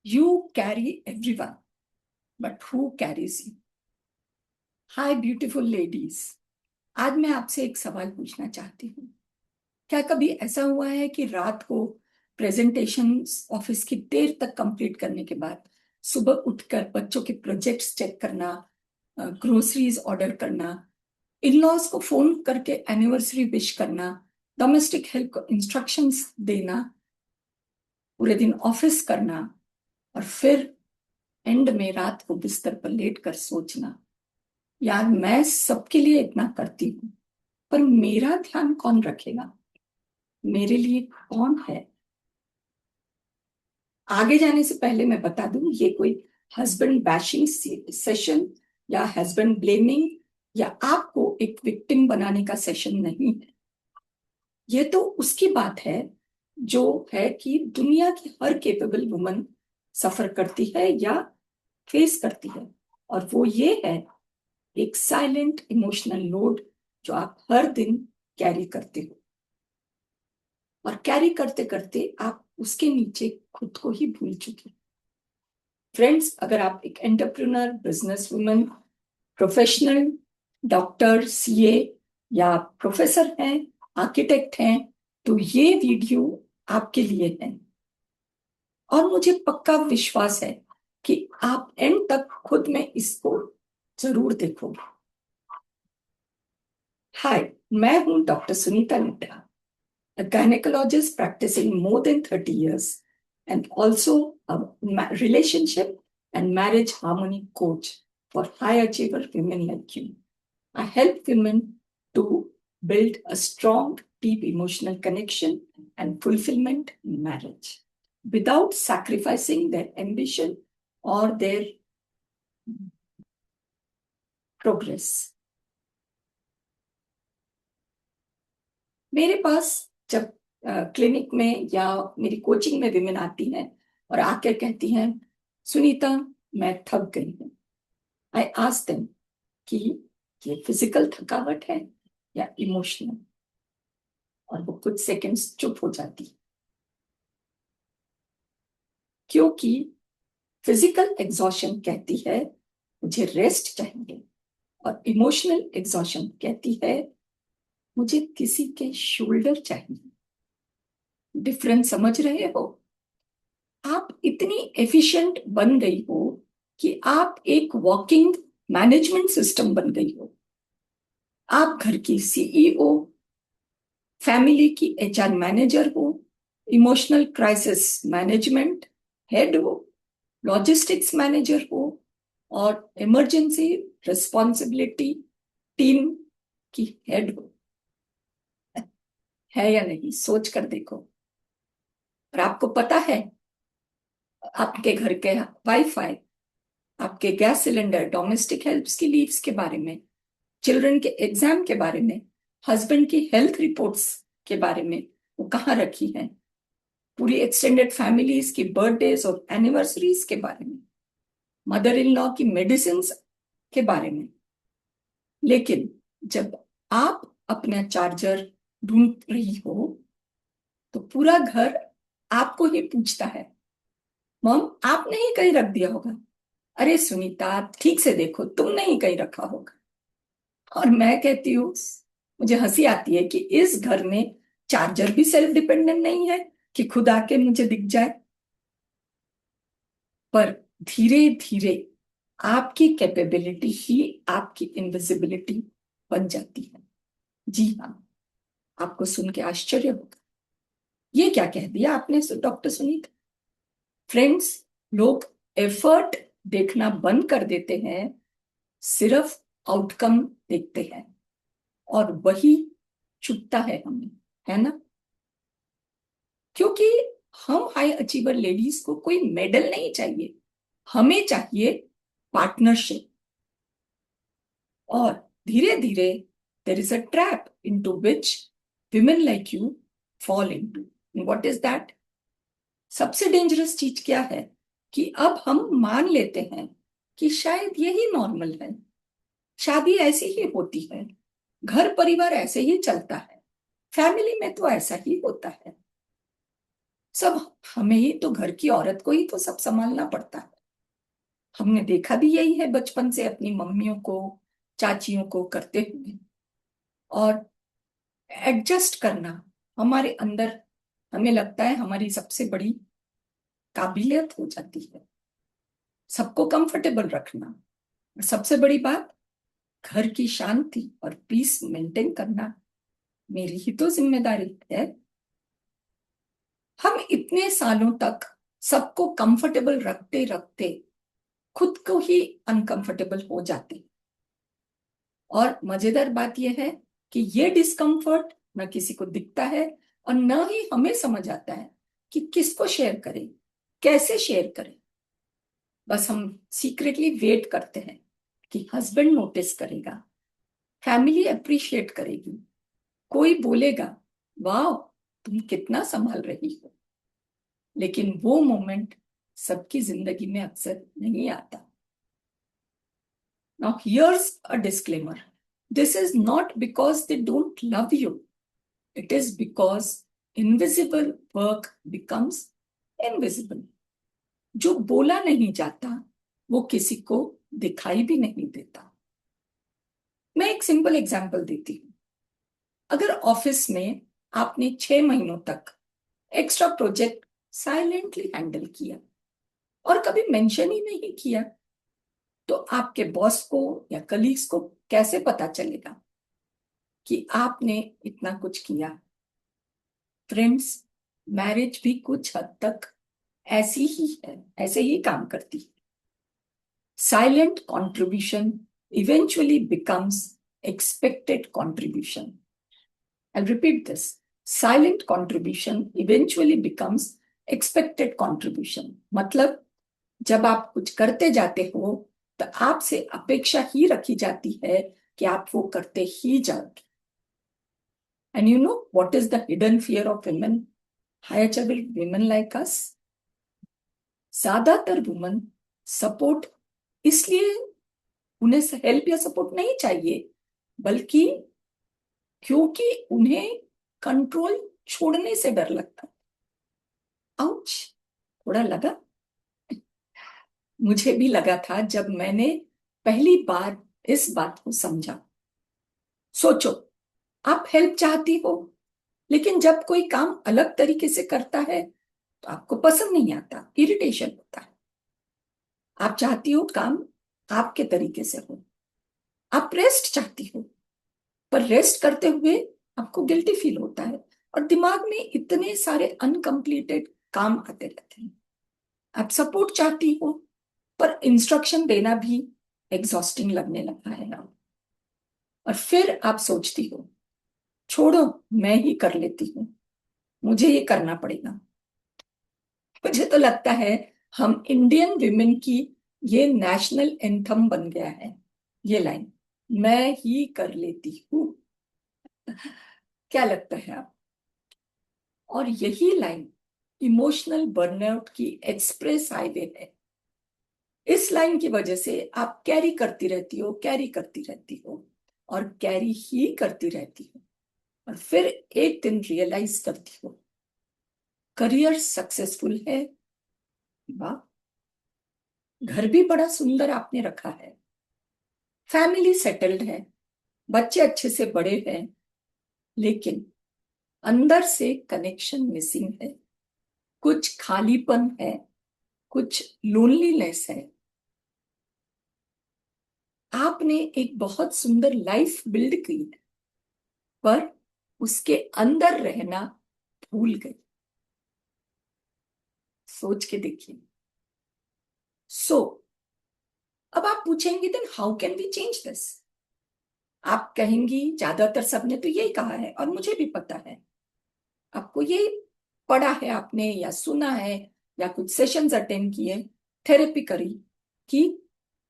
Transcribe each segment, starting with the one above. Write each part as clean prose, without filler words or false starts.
You carry everyone, but who carries you? Hi beautiful ladies. आज मैं आपसे एक सवाल पूछना चाहती हूँ। क्या कभी ऐसा हुआ है कि रात को प्रेजेंटेशन ऑफिस की देर तक कंप्लीट करने के बाद सुबह उठकर बच्चों के प्रोजेक्ट्स चेक करना, ग्रोसरीज ऑर्डर करना, इन लॉज को फोन करके एनिवर्सरी विश करना, डोमेस्टिक हेल्प को इंस्ट्रक्शंस देना, पूरे दिन ऑफिस करना और फिर एंड में रात को बिस्तर पर लेट कर सोचना, यार मैं सबके लिए इतना करती हूँ पर मेरा ध्यान कौन रखेगा, मेरे लिए कौन है? आगे जाने से पहले मैं बता दूं, ये कोई हस्बैंड बैशिंग सेशन या हस्बैंड ब्लेमिंग या आपको एक विक्टिम बनाने का सेशन नहीं है। ये तो उसकी बात है जो है कि दुनिया की हर कैपेबल वुमन सफर करती है या फेस करती है, और वो ये है एक साइलेंट इमोशनल लोड जो आप हर दिन कैरी करते हो, और कैरी करते करते आप उसके नीचे खुद को ही भूल चुके। फ्रेंड्स, अगर आप एक entrepreneur, business woman, professional, doctor, CA या प्रोफेसर हैं, आर्किटेक्ट हैं, तो ये वीडियो आपके लिए है। और मुझे पक्का विश्वास है कि आप एंड तक खुद में इसको जरूर देखोगे। हाय, मैं हूं doctor Sunita निट्टा, a gynecologist practicing more than 30 years and also a relationship and marriage harmony coach for high achiever women like you. I help women to build a strong, deep emotional connection and fulfillment in marriage without sacrificing their ambition or their progress. मेरे पास जब clinic में या मेरी coaching में women आती हैं और आकर कहती हैं, सुनीता मैं थक गई हूँ, आई आस्क देम कि ये फिजिकल थकावट है या इमोशनल, और वो कुछ सेकंड्स चुप हो जाती, क्योंकि फिजिकल एग्जॉशन कहती है मुझे रेस्ट चाहिए, और इमोशनल एग्जॉशन कहती है मुझे किसी के शोल्डर चाहिए। डिफरेंस समझ रहे हो? आप इतनी एफिशिएंट बन गई हो कि आप एक वॉकिंग मैनेजमेंट सिस्टम बन गई हो। आप घर की सीईओ, फैमिली की एचआर मैनेजर हो, इमोशनल क्राइसिस मैनेजमेंट हेड हो, लॉजिस्टिक्स मैनेजर हो, और इमरजेंसी रिस्पॉन्सिबिलिटी टीम की हेड हो। है या नहीं, सोच कर देखो। और आपको पता है, आपके घर के वाईफाई, आपके गैस सिलेंडर, डोमेस्टिक हेल्प्स की लीव्स के बारे में, चिल्ड्रन के एग्जाम के बारे में, हस्बैंड की हेल्थ रिपोर्ट्स के बारे में वो कहाँ रखी है, पूरी एक्सटेंडेड फैमिलीज की बर्थडेज और एनिवर्सरीज के बारे में, मदर इन लॉ की मेडिसिन के बारे में। लेकिन जब आप अपना चार्जर ढूंढ रही हो तो पूरा घर आपको ही पूछता है, मॉम आपने ही कहीं रख दिया होगा, अरे सुनीता आप ठीक से देखो, तुमने ही कहीं रखा होगा। और मैं कहती हूँ, मुझे हंसी आती है कि इस घर में चार्जर भी सेल्फ डिपेंडेंट नहीं है कि खुद आके मुझे दिख जाए। पर धीरे धीरे आपकी कैपेबिलिटी ही आपकी इनविजिबिलिटी बन जाती है। जी हाँ, आपको सुन के आश्चर्य होगा, ये क्या कह दिया आपने डॉक्टर सुनीत? फ्रेंड्स, लोग एफर्ट देखना बंद कर देते हैं, सिर्फ आउटकम देखते हैं, और वही चुभता है हमें, है ना? क्योंकि हम हाई अचीवर लेडीज को कोई मेडल नहीं चाहिए, हमें चाहिए पार्टनरशिप। और धीरे धीरे there is a trap into which women like you fall into. What is that? सबसे डेंजरस चीज क्या है कि अब हम मान लेते हैं कि शायद यही नॉर्मल है, शादी ऐसी ही होती है, घर परिवार ऐसे ही चलता है, फैमिली में तो ऐसा ही होता है। सब हमें ही तो, घर की औरत को ही तो सब संभालना पड़ता है। हमने देखा भी यही है बचपन से अपनी मम्मियों को, चाचियों को करते हुए। और एडजस्ट करना हमारे अंदर, हमें लगता है हमारी सबसे बड़ी काबिलियत हो जाती है, सबको कंफर्टेबल रखना। और सबसे बड़ी बात, घर की शांति और पीस मेंटेन करना मेरी ही तो जिम्मेदारी है। हम इतने सालों तक सबको कंफर्टेबल रखते रखते खुद को ही अनकंफर्टेबल हो जाते। और मजेदार बात यह है कि ये डिस्कंफर्ट न किसी को दिखता है और न ही हमें समझ आता है कि किसको शेयर करें, कैसे शेयर करें। बस हम सीक्रेटली वेट करते हैं कि हस्बैंड नोटिस करेगा, फैमिली अप्रिशिएट करेगी, कोई बोलेगा वाह तुम कितना संभाल रही हो। लेकिन वो मोमेंट सबकी जिंदगी में अक्सर नहीं आता। Now here's a disclaimer. This is not because they don't love you. It is because invisible work becomes invisible. जो बोला नहीं जाता वो किसी को दिखाई भी नहीं देता। मैं एक सिंपल एग्जांपल देती हूँ। अगर ऑफिस में आपने 6 महीनों तक एक्स्ट्रा प्रोजेक्ट साइलेंटली हैंडल किया और कभी मेंशन ही नहीं किया, तो आपके बॉस को या कलीग्स को कैसे पता चलेगा कि आपने इतना कुछ किया। फ्रेंड्स, मैरिज भी कुछ हद तक ऐसी ही है, ऐसे ही काम करती है। Silent contribution eventually becomes expected contribution. I'll repeat this. Silent contribution eventually becomes expected contribution. मतलब जब आप कुछ करते जाते हो तो आपसे अपेक्षा ही रखी जाती है कि आप वो करते ही जाओ। And you know what is the hidden fear of women? High achiever women like us? ज्यादातर वुमन सपोर्ट इसलिए, उन्हें हेल्प या सपोर्ट नहीं चाहिए, बल्कि क्योंकि उन्हें कंट्रोल छोड़ने से डर लगता है। आउच, थोड़ा लगा। मुझे भी लगा था जब मैंने पहली बार इस बात को समझा। सोचो, आप हेल्प चाहती हो, लेकिन जब कोई काम अलग तरीके से करता है तो आपको पसंद नहीं आता, इरिटेशन होता है। आप चाहती हो काम आपके तरीके से हो, आप रेस्ट चाहती हो, पर रेस्ट करते हुए आपको गिल्टी फील होता है और दिमाग में इतने सारे अनकंप्लीटेड काम आते रहते हैं। आप सपोर्ट चाहती हो, पर इंस्ट्रक्शन देना भी एग्जॉस्टिंग लगने लगा है ना। और फिर आप सोचती हो छोड़ो, मैं ही कर लेती हूँ, मुझे ये करना पड़ेगा। मुझे तो लगता है हम इंडियन विमेन की ये नेशनल एंथम बन गया है, ये लाइन, मैं ही कर लेती हूँ। क्या लगता है आप? और यही लाइन इमोशनल बर्नआउट की एक्सप्रेस हाईवे है। इस लाइन की वजह से आप कैरी करती रहती हो, कैरी करती रहती हो और कैरी ही करती रहती हो, और फिर एक दिन रियलाइज करती हो करियर सक्सेसफुल है, वाह, घर भी बड़ा सुंदर आपने रखा है, फैमिली सेटल्ड है, बच्चे अच्छे से बड़े हैं, लेकिन अंदर से कनेक्शन मिसिंग है, कुछ खालीपन है, कुछ लोनलीनेस है। आपने एक बहुत सुंदर लाइफ बिल्ड की है, पर उसके अंदर रहना भूल गए। सोच के देखिए। सो अब आप पूछेंगे then how can we change this? आप कहेंगी ज्यादातर सबने तो यही कहा है और मुझे भी पता है, आपको ये पढ़ा है आपने या सुना है या कुछ सेशंस अटेंड किए, थेरेपी करी कि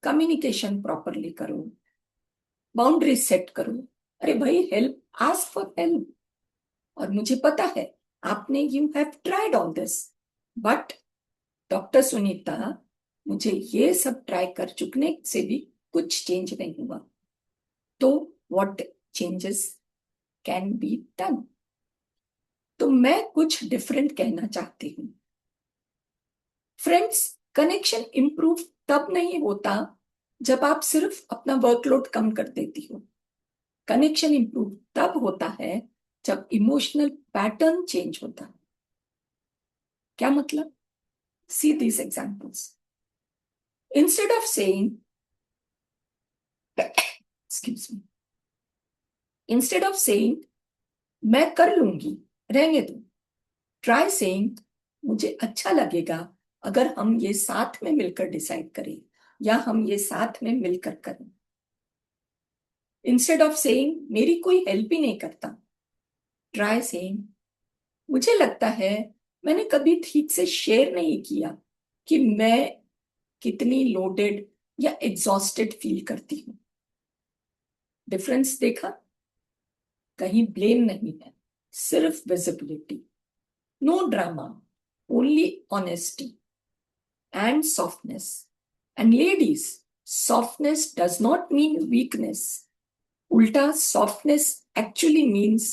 कम्युनिकेशन प्रॉपरली करो, बाउंड्री सेट करो। अरे भाई, हेल्प, आस्क फॉर हेल्प। और मुझे पता है आपने, you have tried all this, but doctor Sunita, मुझे ये सब ट्राई कर चुकने से भी कुछ चेंज नहीं हुआ। तो what changes can be done? तो मैं कुछ डिफरेंट कहना चाहती हूँ। फ्रेंड्स, कनेक्शन इंप्रूव तब नहीं होता जब आप सिर्फ अपना वर्कलोड कम कर देती हो। कनेक्शन इंप्रूव तब होता है जब इमोशनल पैटर्न चेंज होता है। क्या मतलब? See these examples. Instead of saying excuse me, instead of saying मैं कर लूंगी, रहने दो, ट्राई सेइंग मुझे अच्छा लगेगा अगर हम ये साथ में मिलकर डिसाइड करें, या हम ये साथ में मिलकर करें। इंस्टेड ऑफ सेइंग मेरी कोई हेल्प ही नहीं करता, ट्राई सेइंग मुझे लगता है मैंने कभी ठीक से शेयर नहीं किया कि मैं कितनी लोडेड या एग्जॉस्टेड फील करती हूँ। डिफरेंस देखा? कहीं ब्लेम नहीं है, सिर्फ visibility. No drama, only honesty and softness. And ladies, softness does not mean weakness. उल्टा, softness actually means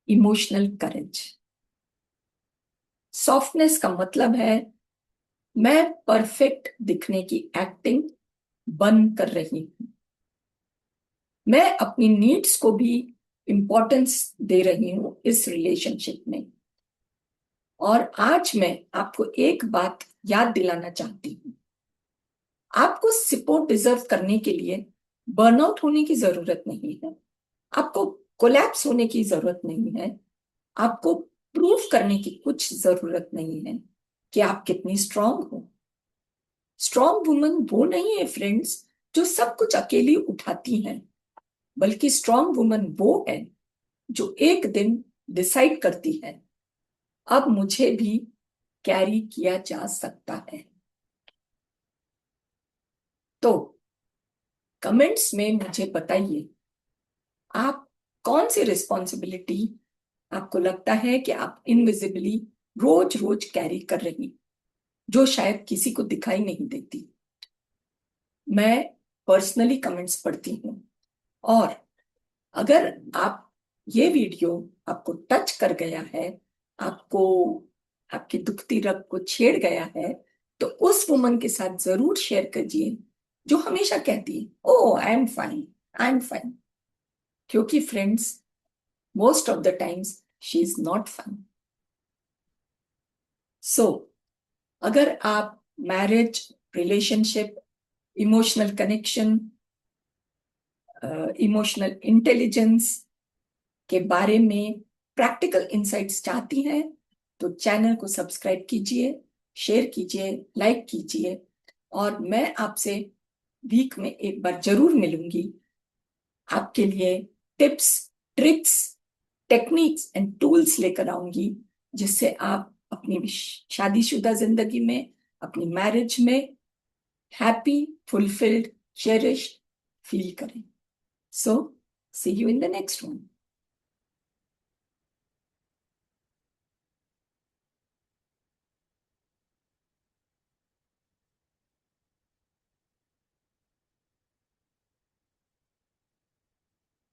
emotional courage. Softness का मतलब है मैं परफेक्ट दिखने की एक्टिंग बंद कर रही हूं, मैं अपनी नीड्स को भी इंपॉर्टेंस दे रही हूं इस रिलेशनशिप में। और आज मैं आपको एक बात याद दिलाना चाहती हूँ, आपको सपोर्ट डिजर्व करने के लिए बर्नआउट होने की जरूरत नहीं है, आपको कोलैप्स होने की जरूरत नहीं है, आपको प्रूफ करने की कुछ जरूरत नहीं है कि आप कितनी स्ट्रांग हो। स्ट्रांग वुमन वो नहीं है फ्रेंड्स जो सब कुछ अकेली उठाती हैं, बल्कि स्ट्रांग वुमन वो है जो एक दिन डिसाइड करती है अब मुझे भी कैरी किया जा सकता है। तो कमेंट्स में मुझे बताइए, आप कौन सी रिस्पॉन्सिबिलिटी आपको लगता है कि आप इनविजिबली रोज रोज कैरी कर रही, जो शायद किसी को दिखाई नहीं देती। मैं पर्सनली कमेंट्स पढ़ती हूँ, और अगर आप ये वीडियो आपको टच कर गया है, आपको आपकी दुखती रग को छेड़ गया है, तो उस वुमन के साथ जरूर शेयर कीजिए जो हमेशा कहती है oh I am fine, I am fine. क्योंकि friends, most of the times she is not fine. So अगर आप marriage, relationship, emotional connection, emotional intelligence के बारे में प्रैक्टिकल इंसाइट्स चाहती हैं, तो चैनल को सब्सक्राइब कीजिए, शेयर कीजिए, लाइक कीजिए, और मैं आपसे वीक में एक बार जरूर मिलूंगी, आपके लिए tips, tricks, techniques and tools लेकर आऊंगी, जिससे आप अपनी शादीशुदा जिंदगी में, अपनी मैरिज में हैप्पी, फुलफिल्ड, चेरिश्ड फील करें। So see you in the next one.